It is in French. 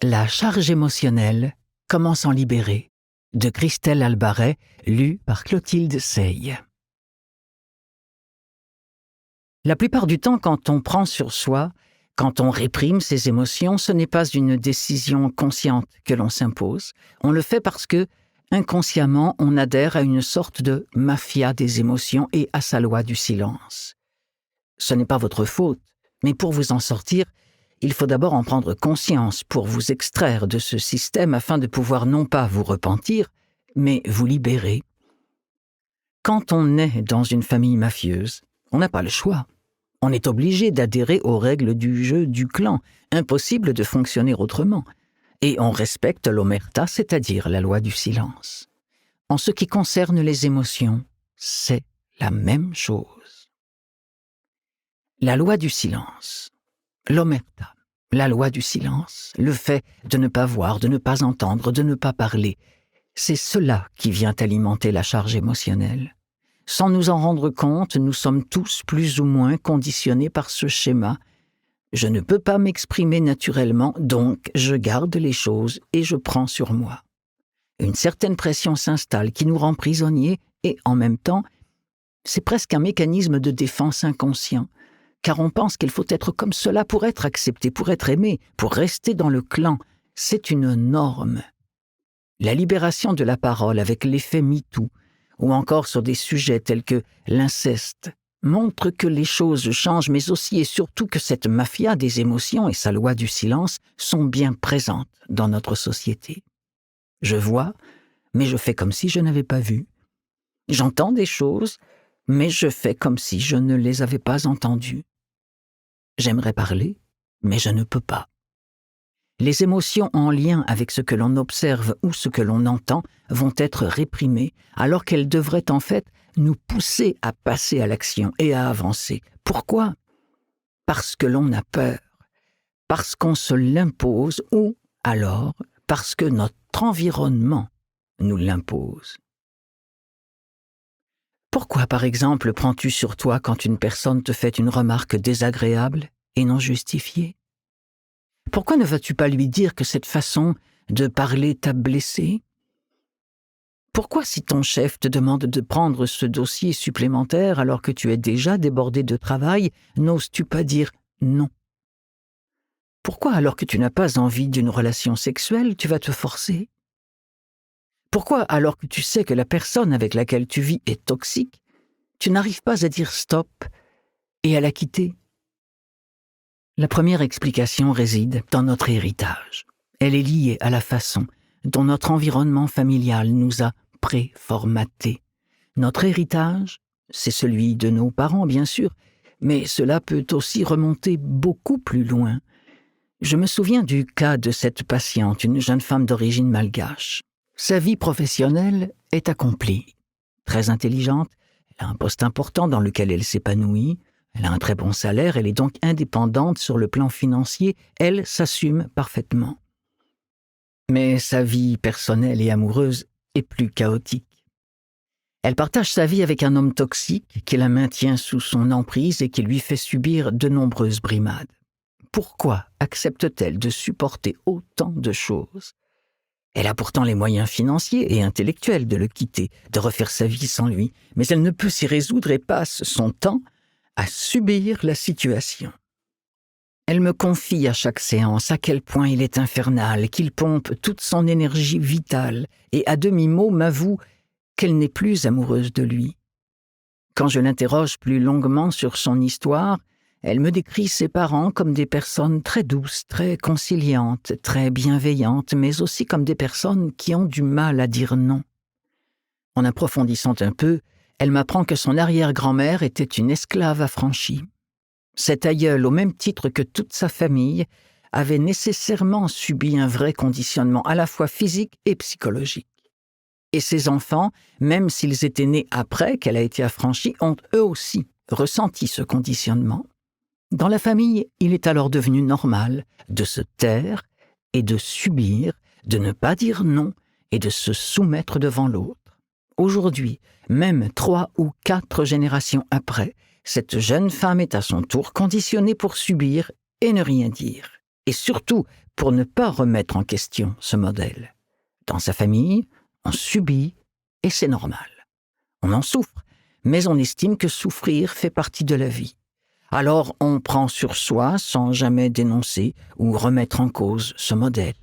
La charge émotionnelle, comment s'en libérer, de Christelle Albaret, lu par Clotilde Sey. La plupart du temps, quand on prend sur soi, quand on réprime ses émotions, ce n'est pas une décision consciente que l'on s'impose. On le fait parce que, inconsciemment, on adhère à une sorte de mafia des émotions et à sa loi du silence. Ce n'est pas votre faute, mais pour vous en sortir, il faut d'abord en prendre conscience pour vous extraire de ce système afin de pouvoir non pas vous repentir, mais vous libérer. Quand on est dans une famille mafieuse, on n'a pas le choix. On est obligé d'adhérer aux règles du jeu du clan, impossible de fonctionner autrement. Et on respecte l'omerta, c'est-à-dire la loi du silence. En ce qui concerne les émotions, c'est la même chose. La loi du silence, l'omerta, la loi du silence, le fait de ne pas voir, de ne pas entendre, de ne pas parler, c'est cela qui vient alimenter la charge émotionnelle. Sans nous en rendre compte, nous sommes tous plus ou moins conditionnés par ce schéma. Je ne peux pas m'exprimer naturellement, donc je garde les choses et je prends sur moi. Une certaine pression s'installe qui nous rend prisonniers et, en même temps, c'est presque un mécanisme de défense inconscient, car on pense qu'il faut être comme cela pour être accepté, pour être aimé, pour rester dans le clan. C'est une norme. La libération de la parole avec l'effet MeToo, ou encore sur des sujets tels que l'inceste, montre que les choses changent, mais aussi et surtout que cette mafia des émotions et sa loi du silence sont bien présentes dans notre société. Je vois, mais je fais comme si je n'avais pas vu. J'entends des choses, mais je fais comme si je ne les avais pas entendues. J'aimerais parler, mais je ne peux pas. Les émotions en lien avec ce que l'on observe ou ce que l'on entend vont être réprimées, alors qu'elles devraient en fait nous pousser à passer à l'action et à avancer. Pourquoi ? Parce que l'on a peur, parce qu'on se l'impose ou alors parce que notre environnement nous l'impose. Pourquoi, par exemple, prends-tu sur toi quand une personne te fait une remarque désagréable et non justifiée ? Pourquoi ne vas-tu pas lui dire que cette façon de parler t'a blessé ? Pourquoi, si ton chef te demande de prendre ce dossier supplémentaire alors que tu es déjà débordé de travail, n'oses-tu pas dire non ? Pourquoi, alors que tu n'as pas envie d'une relation sexuelle, tu vas te forcer ? Pourquoi, alors que tu sais que la personne avec laquelle tu vis est toxique, tu n'arrives pas à dire stop et à la quitter ? La première explication réside dans notre héritage. Elle est liée à la façon dont notre environnement familial nous a préformatés. Notre héritage, c'est celui de nos parents, bien sûr, mais cela peut aussi remonter beaucoup plus loin. Je me souviens du cas de cette patiente, une jeune femme d'origine malgache. Sa vie professionnelle est accomplie. Très intelligente, elle a un poste important dans lequel elle s'épanouit. Elle a un très bon salaire, elle est donc indépendante sur le plan financier, elle s'assume parfaitement. Mais sa vie personnelle et amoureuse est plus chaotique. Elle partage sa vie avec un homme toxique qui la maintient sous son emprise et qui lui fait subir de nombreuses brimades. Pourquoi accepte-t-elle de supporter autant de choses ? Elle a pourtant les moyens financiers et intellectuels de le quitter, de refaire sa vie sans lui, mais elle ne peut s'y résoudre et passe son temps à subir la situation. Elle me confie à chaque séance à quel point il est infernal, qu'il pompe toute son énergie vitale et à demi-mot m'avoue qu'elle n'est plus amoureuse de lui. Quand je l'interroge plus longuement sur son histoire, elle me décrit ses parents comme des personnes très douces, très conciliantes, très bienveillantes, mais aussi comme des personnes qui ont du mal à dire non. En approfondissant un peu, elle m'apprend que son arrière-grand-mère était une esclave affranchie. Cet aïeul, au même titre que toute sa famille, avait nécessairement subi un vrai conditionnement à la fois physique et psychologique. Et ses enfants, même s'ils étaient nés après qu'elle a été affranchie, ont eux aussi ressenti ce conditionnement. Dans la famille, il est alors devenu normal de se taire et de subir, de ne pas dire non et de se soumettre devant l'autre. Aujourd'hui, même 3 ou 4 générations après, cette jeune femme est à son tour conditionnée pour subir et ne rien dire. Et surtout, pour ne pas remettre en question ce modèle. Dans sa famille, on subit et c'est normal. On en souffre, mais on estime que souffrir fait partie de la vie. Alors on prend sur soi sans jamais dénoncer ou remettre en cause ce modèle.